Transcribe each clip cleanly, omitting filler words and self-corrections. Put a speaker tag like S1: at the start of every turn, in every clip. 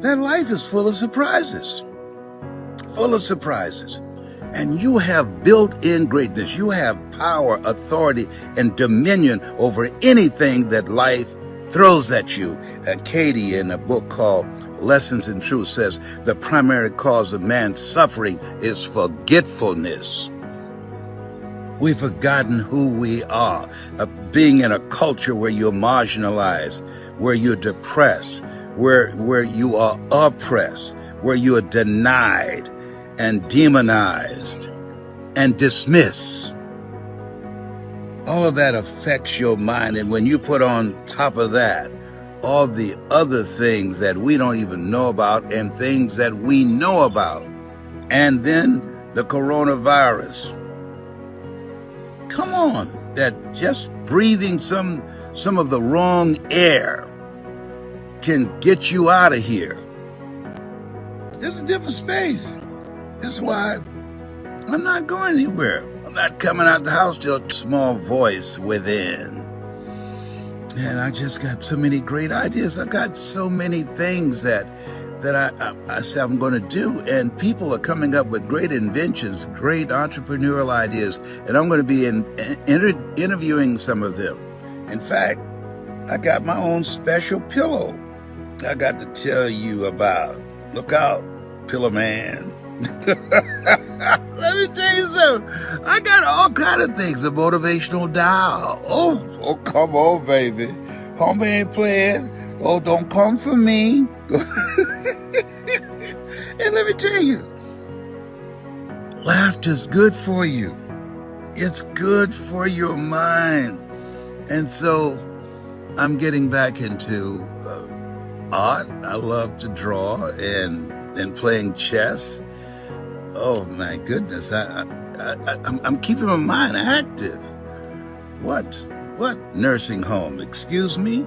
S1: that life is full of surprises, full of surprises. And you have built-in greatness. You have power, authority, and dominion over anything that life throws at you. Katie, in a book called Lessons in Truth, says the primary cause of man's suffering is forgetfulness. We've forgotten who we are, being in a culture where you're marginalized, where you're depressed, where you are oppressed, where you are denied and demonized and dismissed. All of that affects your mind. And when you put on top of that all the other things that we don't even know about and things that we know about, and then the coronavirus, come on, that just breathing some of the wrong air can get you out of here. There's a different space. That's why I'm not going anywhere. I'm not coming out the house till a small voice within. And I just got so many great ideas. I got so many things that I said I'm going to do. And people are coming up with great inventions, great entrepreneurial ideas. And I'm going to be interviewing some of them. In fact, I got my own special pillow I got to tell you about. Look out, Pillow Man. Let me tell you something. I got all kind of things. A motivational dial. Oh, come on, baby. Homie ain't playing. Oh, don't come for me. And let me tell you, laughter's good for you. It's good for your mind. And so I'm getting back into art. I love to draw and playing chess. Oh my goodness, I'm keeping my mind active. What nursing home? Excuse me?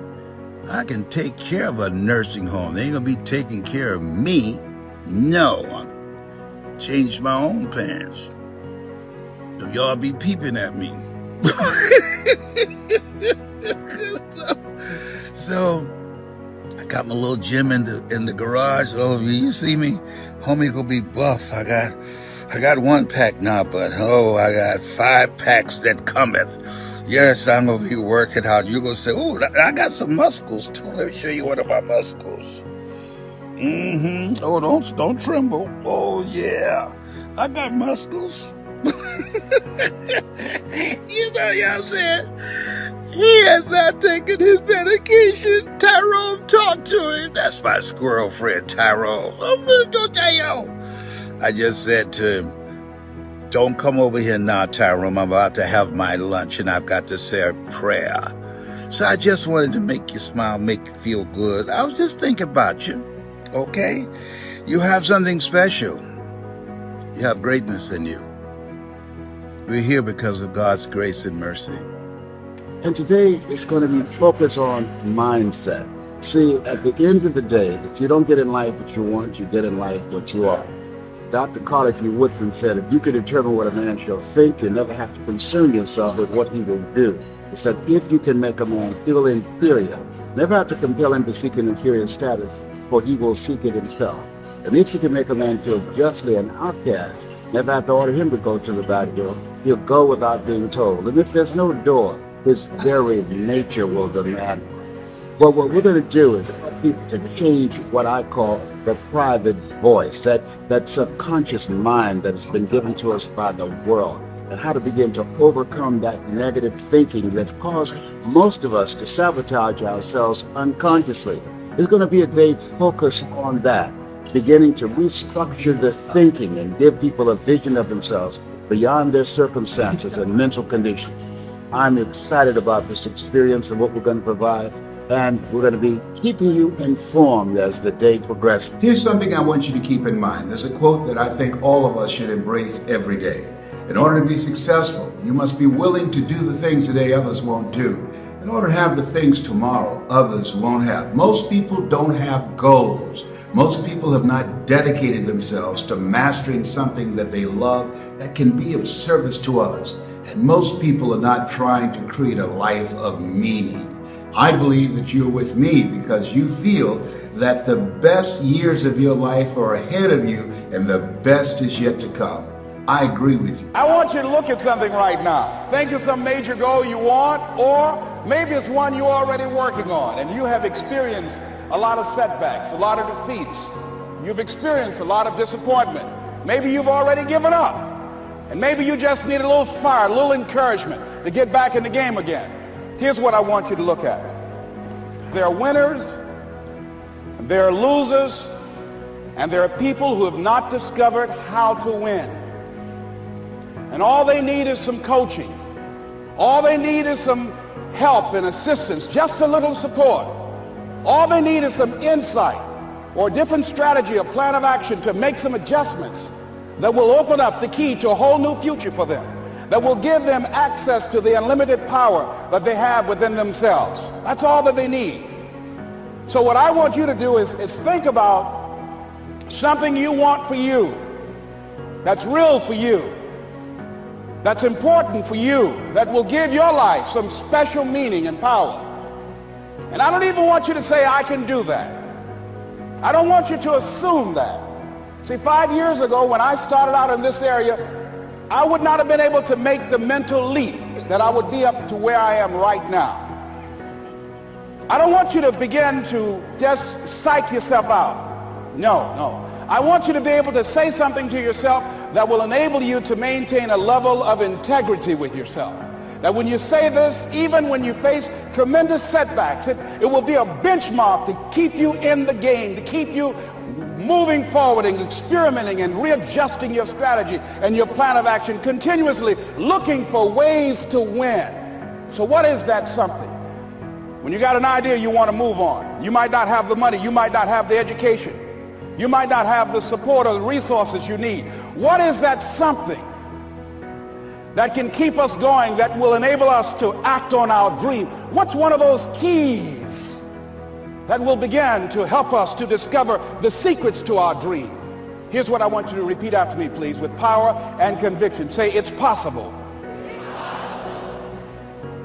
S1: I can take care of a nursing home. They ain't gonna be taking care of me. No, I changed my own pants. So y'all be peeping at me. So I got my little gym in the garage. Oh, you see me? Homie gonna be buff. I got 1 pack now, but I got 5 packs that cometh. Yes, I'm gonna be working out. You're gonna say, oh, I got some muscles too. Let me show you one of my muscles. Oh, don't tremble. Oh yeah, I got muscles. You know what I'm saying? He has not taken his medication. Tyrone, talk to him. That's my squirrel friend, Tyrone. Don't tell you. I just said to him, don't come over here now, Tyrone. I'm about to have my lunch and I've got to say a prayer. So I just wanted to make you smile, make you feel good. I was just thinking about you, okay? You have something special. You have greatness in you. We're here because of God's grace and mercy.
S2: And today it's going to be focused on mindset. See, at the end of the day, if you don't get in life what you want, you get in life what you are. Dr. Carter G. Woodson said, if you can determine what a man shall think, you never have to concern yourself with what he will do. He said, if you can make a man feel inferior, never have to compel him to seek an inferior status, for he will seek it himself. And if you can make a man feel justly an outcast, never have to order him to go to the back door. He'll go without being told. And if there's no door, his very nature will demand one. But what we're going to do is help people to change what I call the private voice, that subconscious mind that has been given to us by the world, and how to begin to overcome that negative thinking that's caused most of us to sabotage ourselves unconsciously. It's going to be a day focused on that, beginning to restructure the thinking and give people a vision of themselves beyond their circumstances and mental conditions. I'm excited about this experience and what we're going to provide, and we're going to be keeping you informed as the day progresses.
S3: Here's something I want you to keep in mind. There's a quote that I think all of us should embrace every day. In order to be successful, you must be willing to do the things today others won't do. In order to have the things tomorrow others won't have. Most people don't have goals. Most people have not dedicated themselves to mastering something that they love that can be of service to others. And most people are not trying to create a life of meaning. I believe that you're with me because you feel that the best years of your life are ahead of you and the best is yet to come. I agree with you.
S4: I want you to look at something right now. Think of some major goal you want, or maybe it's one you're already working on and you have experienced a lot of setbacks, a lot of defeats. You've experienced a lot of disappointment. Maybe you've already given up. And maybe you just need a little fire, a little encouragement to get back in the game again. Here's what I want you to look at. There are winners, and there are losers, and there are people who have not discovered how to win. And all they need is some coaching. All they need is some help and assistance, just a little support. All they need is some insight or a different strategy, a plan of action to make some adjustments that will open up the key to a whole new future for them, that will give them access to the unlimited power that they have within themselves. That's all that they need. So what I want you to do is think about something you want for you, that's real for you, that's important for you, that will give your life some special meaning and power. And I don't even want you to say, I can do that. I don't want you to assume that. See, 5 years ago when I started out in this area, I would not have been able to make the mental leap that I would be up to where I am right now. I don't want you to begin to just psych yourself out. No. I want you to be able to say something to yourself that will enable you to maintain a level of integrity with yourself. That when you say this, even when you face tremendous setbacks, it will be a benchmark to keep you in the game, to keep you moving forward and experimenting and readjusting your strategy and your plan of action, continuously looking for ways to win. So what is that something? When you got an idea you want to move on, you might not have the money, you might not have the education, you might not have the support or the resources you need. What is that something that can keep us going, that will enable us to act on our dream? What's one of those keys that will begin to help us to discover the secrets to our dream? Here's what I want you to repeat after me, please, with power and conviction. Say, it's possible.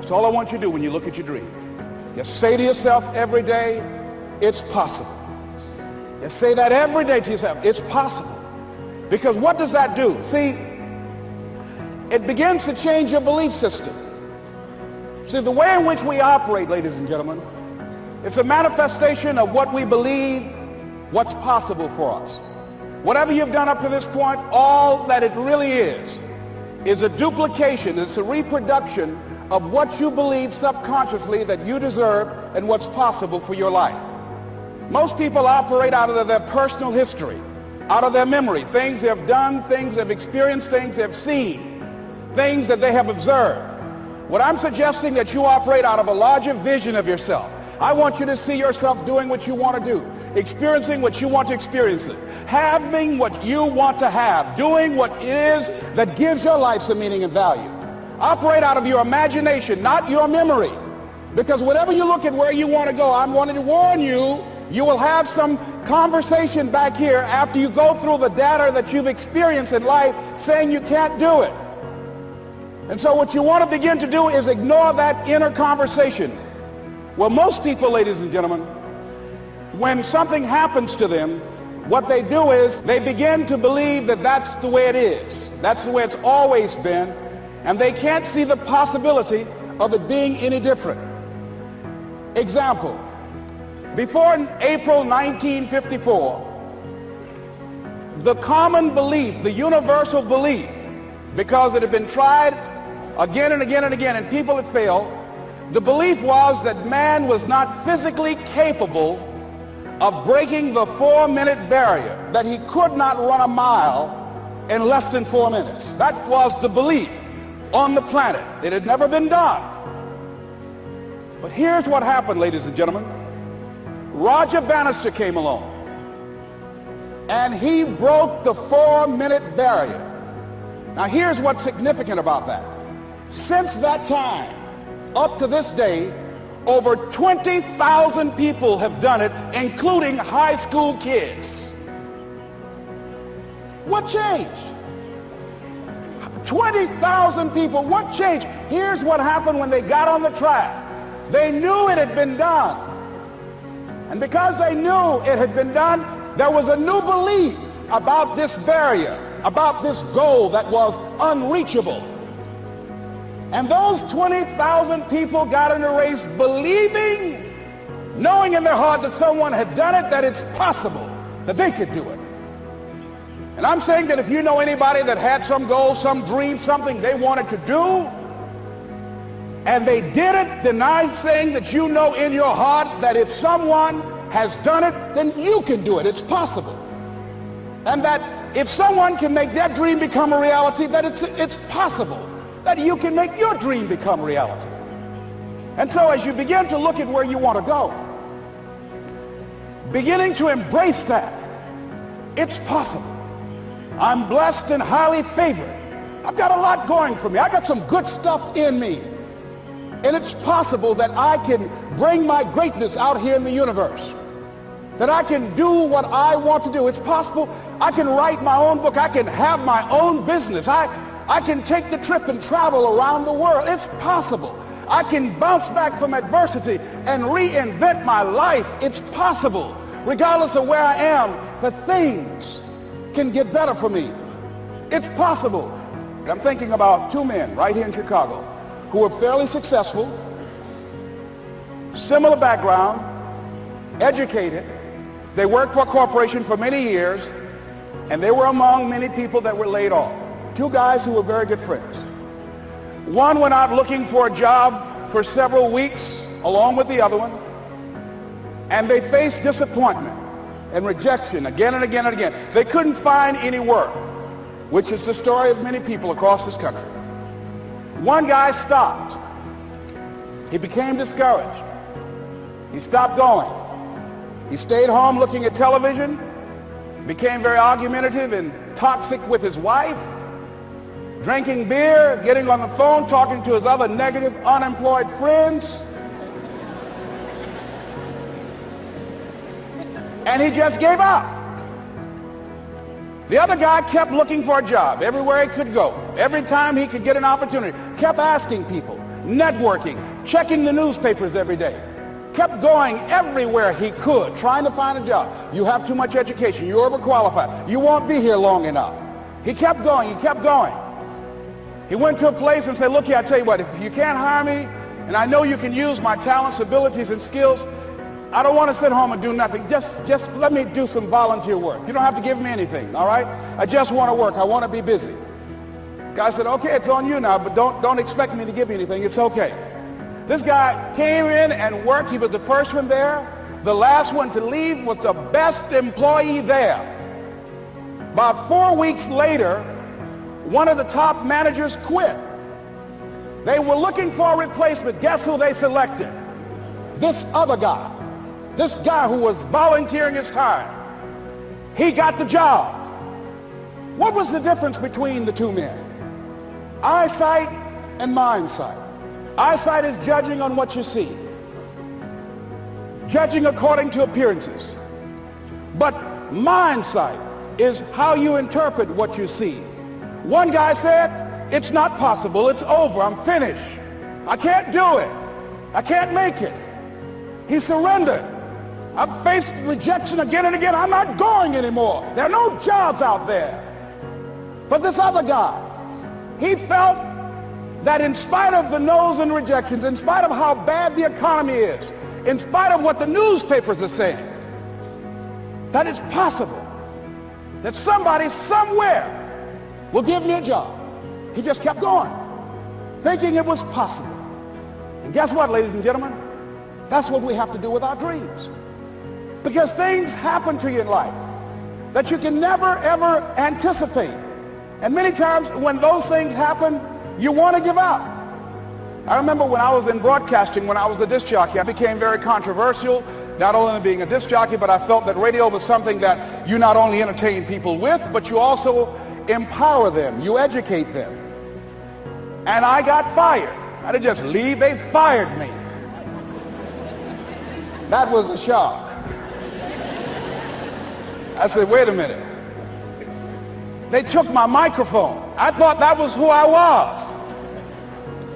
S4: That's all I want you to do when you look at your dream. Just say to yourself every day, it's possible. Just say that every day to yourself, it's possible. Because what does that do? See, it begins to change your belief system. See, the way in which we operate, ladies and gentlemen, it's a manifestation of what we believe, what's possible for us. Whatever you've done up to this point, all that it really is a duplication, it's a reproduction of what you believe subconsciously that you deserve and what's possible for your life. Most people operate out of their personal history, out of their memory, things they have done, things they've experienced, things they've seen, things that they have observed. What I'm suggesting that you operate out of a larger vision of yourself. I want you to see yourself doing what you want to do, experiencing what you want to experience, having what you want to have, doing what it is that gives your life some meaning and value. Operate out of your imagination, not your memory. Because whenever you look at where you want to go, I'm wanting to warn you, you will have some conversation back here after you go through the data that you've experienced in life saying you can't do it. And so what you want to begin to do is ignore that inner conversation. Well, most people, ladies and gentlemen, when something happens to them, what they do is they begin to believe that that's the way it is. That's the way it's always been. And they can't see the possibility of it being any different. Example, before April 1954, the common belief, the universal belief, because it had been tried again and again and again and people had failed, the belief was that man was not physically capable of breaking the 4-minute barrier, that he could not run a mile in less than 4 minutes. That was the belief on the planet. It had never been done. But here's what happened, ladies and gentlemen. Roger Bannister came along, and he broke the 4-minute barrier. Now here's what's significant about that. Since that time, up to this day, over 20,000 people have done it, including high school kids. What changed? 20,000 people, what changed? Here's what happened when they got on the track. They knew it had been done. And because they knew it had been done, there was a new belief about this barrier, about this goal that was unreachable. And those 20,000 people got in a race believing, knowing in their heart that someone had done it, that it's possible, that they could do it. And I'm saying that if you know anybody that had some goal, some dream, something they wanted to do, and they did it, then I'm saying that you know in your heart that if someone has done it, then you can do it. It's possible. And that if someone can make their dream become a reality, that it's possible that you can make your dream become reality. And so as you begin to look at where you want to go, beginning to embrace that, it's possible. I'm blessed and highly favored. I've got a lot going for me. I got some good stuff in me. And it's possible that I can bring my greatness out here in the universe. That I can do what I want to do. It's possible I can write my own book. I can have my own business. I can take the trip and travel around the world. It's possible. I can bounce back from adversity and reinvent my life. It's possible. Regardless of where I am, the things can get better for me. It's possible. I'm thinking about two men right here in Chicago who were fairly successful, similar background, educated. They worked for a corporation for many years, and they were among many people that were laid off. Two guys who were very good friends. One went out looking for a job for several weeks along with the other one, and they faced disappointment and rejection again and again and again. They couldn't find any work, which is the story of many people across this country. One guy stopped. He became discouraged. He stopped going. He stayed home looking at television, became very argumentative and toxic with his wife, drinking beer, getting on the phone, talking to his other negative, unemployed friends. And he just gave up. The other guy kept looking for a job everywhere he could go. Every time he could get an opportunity, kept asking people, networking, checking the newspapers every day. Kept going everywhere he could, trying to find a job. You have too much education. You're overqualified. You won't be here long enough. He kept going. He kept going. He went to a place and said, look here, I tell you what, if you can't hire me, and I know you can use my talents, abilities, and skills, I don't want to sit home and do nothing. Just let me do some volunteer work. You don't have to give me anything, all right? I just want to work. I want to be busy. Guy said, okay, it's on you now, but don't expect me to give you anything. It's okay. This guy came in and worked. He was the first one there. The last one to leave was the best employee there. About 4 weeks later, one of the top managers quit. They were looking for a replacement. Guess who they selected? This other guy. This guy who was volunteering his time. He got the job. What was the difference between the two men? Eyesight and mindsight. Eyesight is judging on what you see. Judging according to appearances. But mindsight is how you interpret what you see. One guy said, it's not possible. It's over. I'm finished. I can't do it. I can't make it. He surrendered. I've faced rejection again and again. I'm not going anymore. There are no jobs out there. But this other guy, he felt that in spite of the no's and rejections, in spite of how bad the economy is, in spite of what the newspapers are saying, that it's possible that somebody somewhere will give me a job. He just kept going, thinking it was possible. And guess what, ladies and gentlemen? That's what we have to do with our dreams. Because things happen to you in life that you can never, ever anticipate. And many times when those things happen, you want to give up. I remember when I was in broadcasting, when I was a disc jockey, I became very controversial, not only being a disc jockey, but I felt that radio was something that you not only entertain people with, but you also empower them, you educate them. And I got fired. I didn't just leave, they fired me. That was a shock. I said, wait a minute. They took my microphone. I thought that was who I was.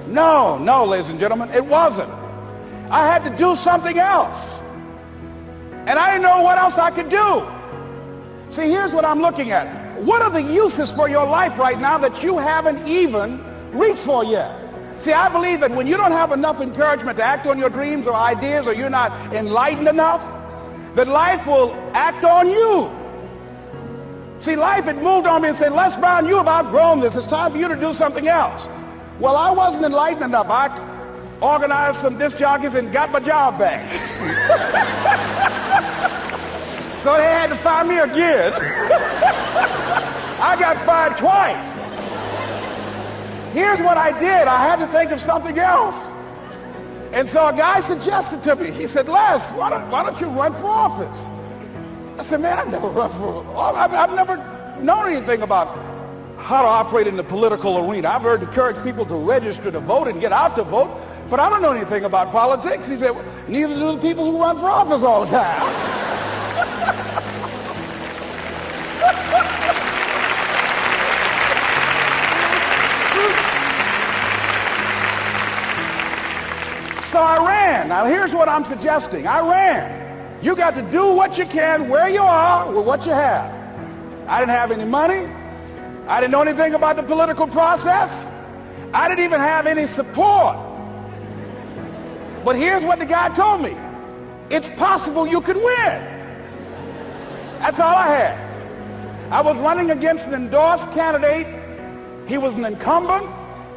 S4: No, ladies and gentlemen, it wasn't. I had to do something else. And I didn't know what else I could do. See, here's what I'm looking at. What are the uses for your life right now that you haven't even reached for yet? See, I believe that when you don't have enough encouragement to act on your dreams or ideas, or you're not enlightened enough, that life will act on you. See, life had moved on me and said, Les Brown, you have outgrown this. It's time for you to do something else. Well, I wasn't enlightened enough. I organized some disc jockeys and got my job back. So they had to fire me again. I got fired twice. Here's what I did. I had to think of something else. And so a guy suggested to me, he said, Les, why don't you run for office? I said, man, I've never run for office. I've never known anything about how to operate in the political arena. I've heard encourage people to register to vote and get out to vote, but I don't know anything about politics. He said, well, neither do the people who run for office all the time. So I ran. Now here's what I'm suggesting. I ran. You got to do what you can where you are with what you have. I didn't have any money. I didn't know anything about the political process. I didn't even have any support. But here's what the guy told me. It's possible you could win. That's all I had. I was running against an endorsed candidate. He was an incumbent.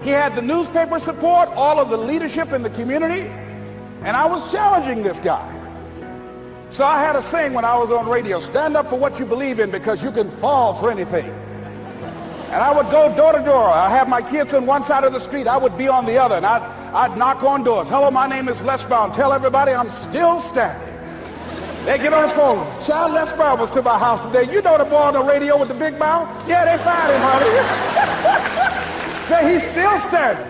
S4: He had the newspaper support, all of the leadership in the community, and I was challenging this guy. So I had a saying when I was on radio, stand up for what you believe in because you can fall for anything. And I would go door to door. I have my kids on one side of the street. I would be on the other, and I'd knock on doors. Hello, my name is Les Brown. Tell everybody I'm still standing. They get on the phone. Child, Les Brown was to my house today. You know the boy on the radio with the big mouth? Yeah, they fired him, honey. Say he's still standing.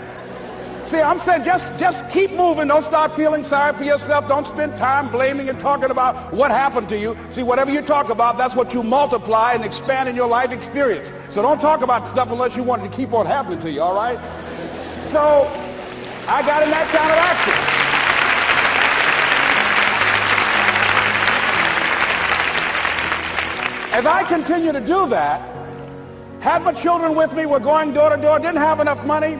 S4: See, I'm saying just keep moving. Don't start feeling sorry for yourself. Don't spend time blaming and talking about what happened to you. See, whatever you talk about, that's what you multiply and expand in your life experience. So don't talk about stuff unless you want it to keep on happening to you, all right? So I got in that kind of action. As I continue to do that, had my children with me, we're going door to door, didn't have enough money.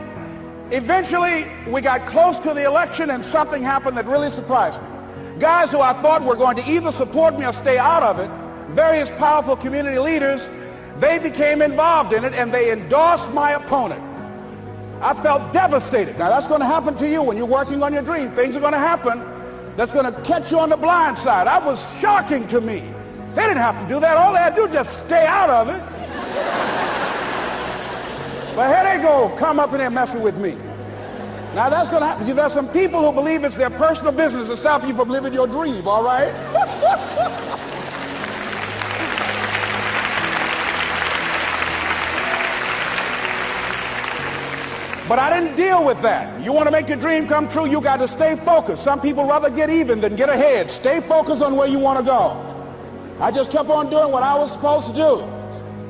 S4: Eventually, we got close to the election and something happened that really surprised me. Guys who I thought were going to either support me or stay out of it, various powerful community leaders, they became involved in it and they endorsed my opponent. I felt devastated. Now that's going to happen to you when you're working on your dream. Things are going to happen that's going to catch you on the blind side. That was shocking to me. They didn't have to do that. All they had to do was just stay out of it. But here they go, come up in there messing with me. Now that's going to happen. There's some people who believe it's their personal business to stop you from living your dream, all right? But I didn't deal with that. You want to make your dream come true, you got to stay focused. Some people rather get even than get ahead. Stay focused on where you want to go. I just kept on doing what I was supposed to do.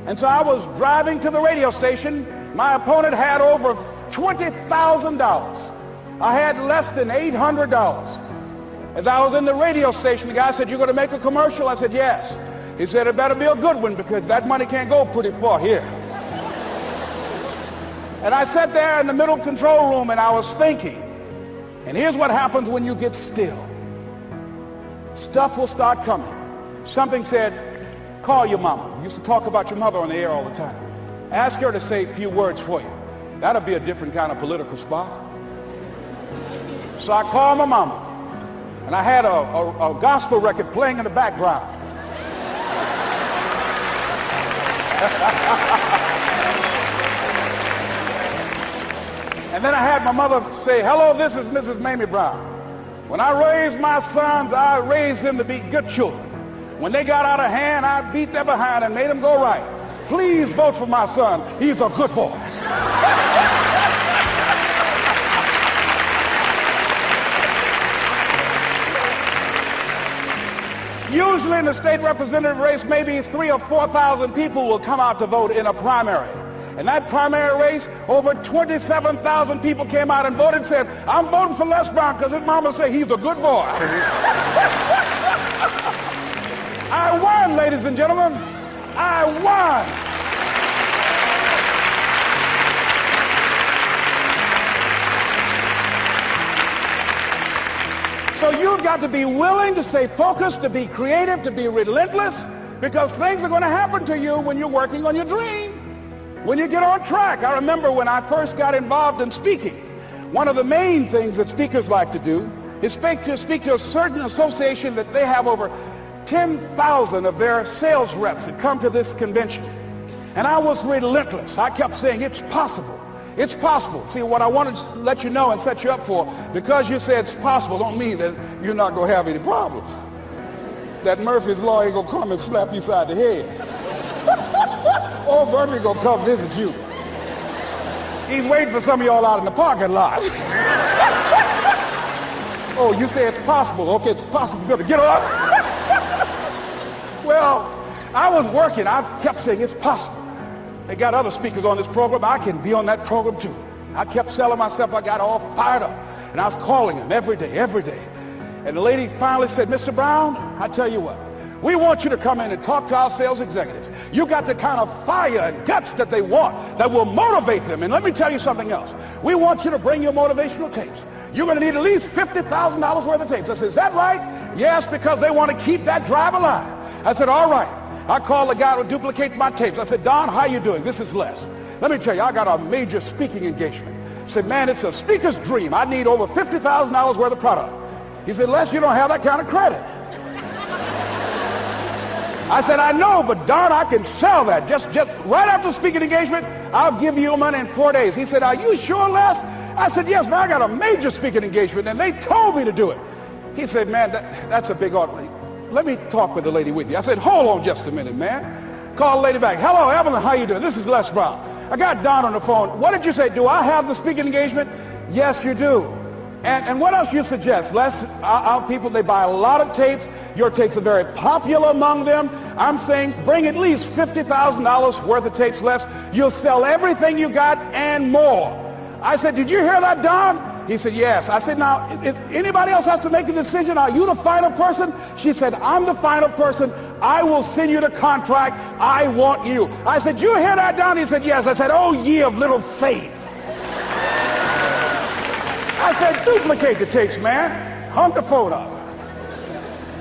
S4: And so I was driving to the radio station. My opponent had over $20,000. I had less than $800. As I was in the radio station, the guy said, "You're going to make a commercial?" I said, "Yes." He said, "It better be a good one because that money can't go pretty far here." And I sat there in the middle control room and I was thinking. And here's what happens when you get still. Stuff will start coming. Something said, call your mama. You used to talk about your mother on the air all the time. Ask her to say a few words for you. That'll be a different kind of political spot. So I called my mama, and I had a gospel record playing in the background. And then I had my mother say, "Hello, this is Mrs. Mamie Brown. When I raised my sons, I raised them to be good children. When they got out of hand, I beat their behind and made them go right. Please vote for my son. He's a good boy." Usually in the state representative race, maybe 3,000 or 4,000 people will come out to vote in a primary. In that primary race, over 27,000 people came out and voted and said, "I'm voting for Les Brown because his mama said he's a good boy." I won, ladies and gentlemen. I won. So you've got to be willing to stay focused, to be creative, to be relentless, because things are going to happen to you when you're working on your dream, when you get on track. I remember when I first got involved in speaking, one of the main things that speakers like to do is speak to a certain association that they have over 10,000 of their sales reps that come to this convention. And I was relentless. I kept saying, it's possible. It's possible. See, what I wanted to let you know and set you up for, because you said it's possible, don't mean that you're not going to have any problems. That Murphy's Law ain't going to come and slap you side the head. Oh, Murphy going to come visit you. He's waiting for some of y'all out in the parking lot. Oh, you say it's possible. Okay, it's possible. You better get up. Well, I was working. I kept saying it's possible. They got other speakers on this program. I can be on that program too. I kept selling myself. I got all fired up. And I was calling them every day. And the lady finally said, Mr. Brown, I tell you what, we want you to come in and talk to our sales executives. You got the kind of fire and guts that they want that will motivate them. And let me tell you something else. We want you to bring your motivational tapes. You're going to need at least $50,000 worth of tapes. I said, is that right? Yes, because they want to keep that drive alive. I said, all right. I called the guy who duplicated my tapes. I said, Don, how you doing? This is Les. Let me tell you, I got a major speaking engagement. I said, man, it's a speaker's dream. I need over $50,000 worth of product. He said, Les, you don't have that kind of credit. I said, I know, but Don, I can sell that. Just right after speaking engagement, I'll give you your money in 4 days. He said, are you sure, Les? I said, yes, man, I got a major speaking engagement, and they told me to do it. He said, man, that's a big order. Let me talk with the lady with you. I said, hold on just a minute, man. Call the lady back. Hello, Evelyn, how you doing? This is Les Brown. I got Don on the phone. What did you say? Do I have the speaking engagement? Yes, you do. And what else you suggest? Les, our people, they buy a lot of tapes. Your tapes are very popular among them. I'm saying bring at least $50,000 worth of tapes, Les. You'll sell everything you got and more. I said, did you hear that, Don? He said, yes. I said, now, if anybody else has to make a decision, are you the final person? She said, I'm the final person. I will send you the contract. I want you. I said, you hear that, Don? He said, yes. I said, oh, ye of little faith. I said, duplicate the tapes, man. Hung the phone up.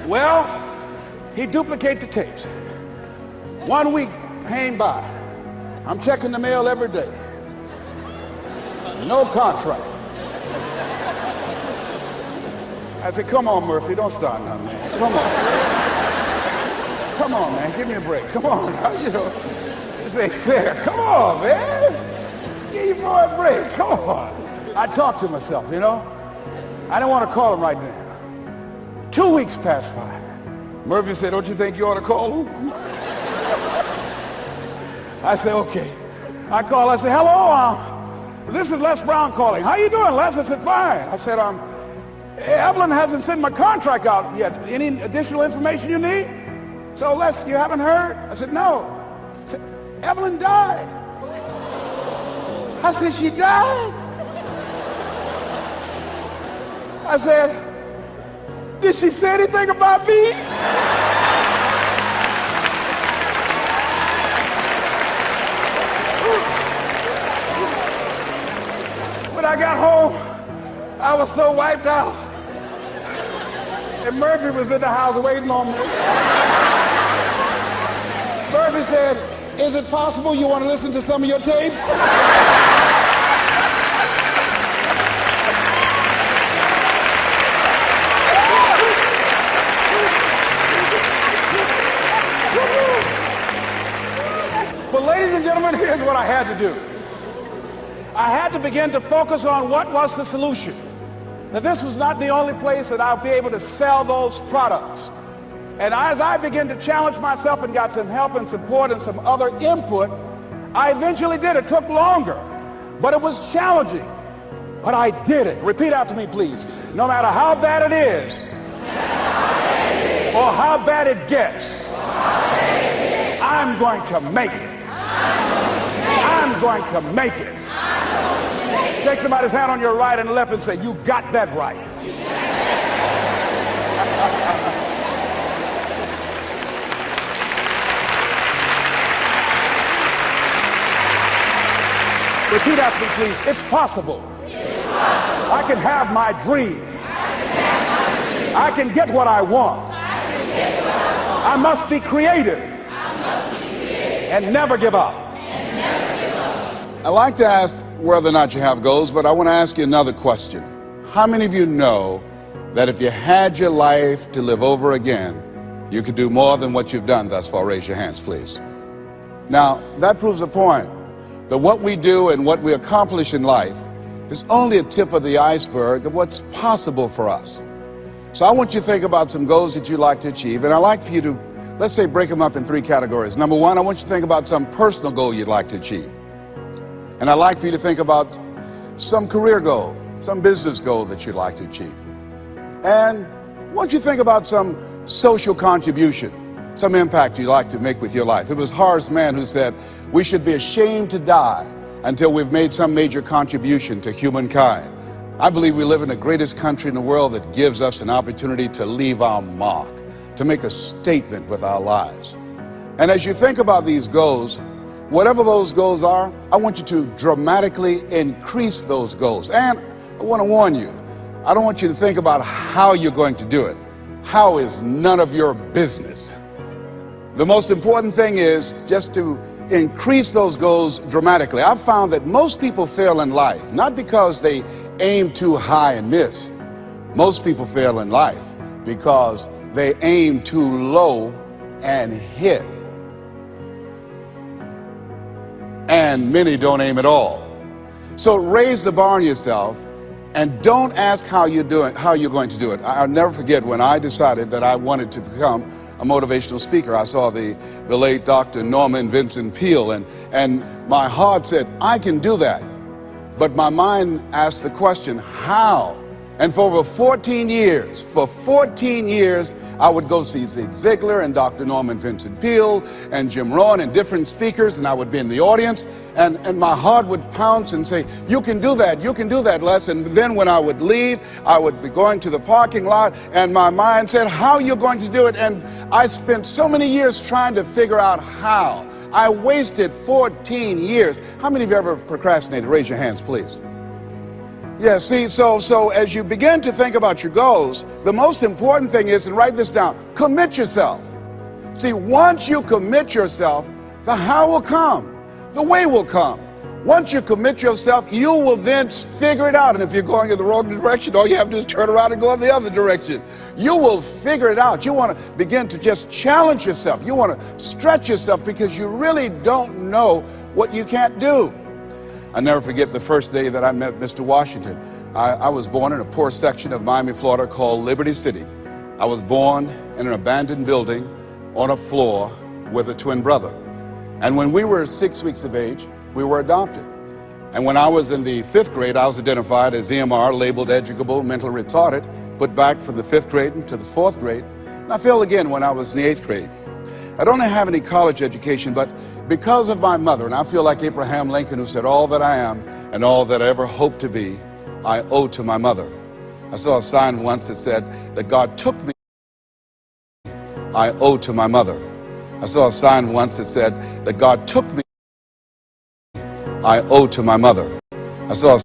S4: Well, he duplicated the tapes. 1 week came by. I'm checking the mail every day. No contract. I said, come on, Murphy, don't start now, man. Come on. Come on, man, give me a break. Come on now, you know. This ain't fair. Come on, man. Give your boy a break. Come on. I talked to myself, you know. I didn't want to call him right now. 2 weeks passed by. Murphy said, don't you think you ought to call him? I said, okay. I called. I said, hello, this is Les Brown calling. How you doing, Les? I said, fine. I said, Evelyn hasn't sent my contract out yet. Any additional information you need? So, Les, you haven't heard? I said, no. I said, Evelyn died. I said, she died? I said, did she say anything about me? When I got home, I was so wiped out. And Murphy was in the house waiting on me. Murphy said, is it possible you want to listen to some of your tapes? But ladies and gentlemen, here's what I had to do. I had to begin to focus on what was the solution. Now, this was not the only place that I'll be able to sell those products. And as I began to challenge myself and got some help and support and some other input, I eventually did. It took longer, but it was challenging. But I did it. Repeat after me, please. No matter how bad it is, or how bad it gets, I'm going to make it. I'm going to make it. Shake somebody's hand on your right and left and say, you got that right. Repeat after me, please. It's possible. I can have my dream. I can get what I want. I must be creative and never give up.
S3: I like to ask whether or not you have goals, but I want to ask you another question. How many of you know that if you had your life to live over again, you could do more than what you've done thus far? Raise your hands, please. Now, that proves the point that what we do and what we accomplish in life is only a tip of the iceberg of what's possible for us. So I want you to think about some goals that you'd like to achieve, and I'd like for you to, let's say, break them up in 3 categories. Number 1, I want you to think about some personal goal you'd like to achieve. And I'd like for you to think about some career goal, some business goal that you'd like to achieve. And I want you to think about some social contribution, some impact you'd like to make with your life. It was Horace Mann who said, we should be ashamed to die until we've made some major contribution to humankind. I believe we live in the greatest country in the world that gives us an opportunity to leave our mark, to make a statement with our lives. And as you think about these goals, whatever those goals are, I want you to dramatically increase those goals. And I want to warn you, I don't want you to think about how you're going to do it. How is none of your business. The most important thing is just to increase those goals dramatically. I've found that most people fail in life, not because they aim too high and miss. Most people fail in life because they aim too low and hit. And many don't aim at all. So raise the bar on yourself and don't ask how you're going to do it. I'll never forget when I decided that I wanted to become a motivational speaker. I saw the late Dr. Norman Vincent Peale, and my heart said, I can do that. But my mind asked the question, how? And for over 14 years, I would go see Zig Ziglar and Dr. Norman Vincent Peale and Jim Rohn and different speakers, and I would be in the audience, and my heart would pounce and say, you can do that, Les. And then when I would leave, I would be going to the parking lot, and my mind said, how are you going to do it? And I spent so many years trying to figure out how. I wasted 14 years. How many of you ever procrastinated? Raise your hands, please. Yeah, see, so as you begin to think about your goals, the most important thing is, and write this down, commit yourself. See, once you commit yourself, the how will come, the way will come. Once you commit yourself, you will then figure it out. And if you're going in the wrong direction, all you have to do is turn around and go in the other direction. You will figure it out. You want to begin to just challenge yourself. You want to stretch yourself because you really don't know what you can't do. I'll never forget the first day that I met Mr. Washington. I was born in a poor section of Miami, Florida called Liberty City. I was born in an abandoned building on a floor with a twin brother. And when we were 6 weeks of age, we were adopted. And when I was in the 5th grade, I was identified as EMR, labeled educable, mentally retarded, put back from the 5th grade into the 4th grade. And I failed again when I was in the 8th grade. I don't have any college education, but because of my mother, and I feel like Abraham Lincoln, who said, all that I am and all that I ever hope to be, I owe to my mother. I saw a sign once that said that God took me. I owe to my mother. I saw a sign once that said that God took me. I owe to my mother. I saw a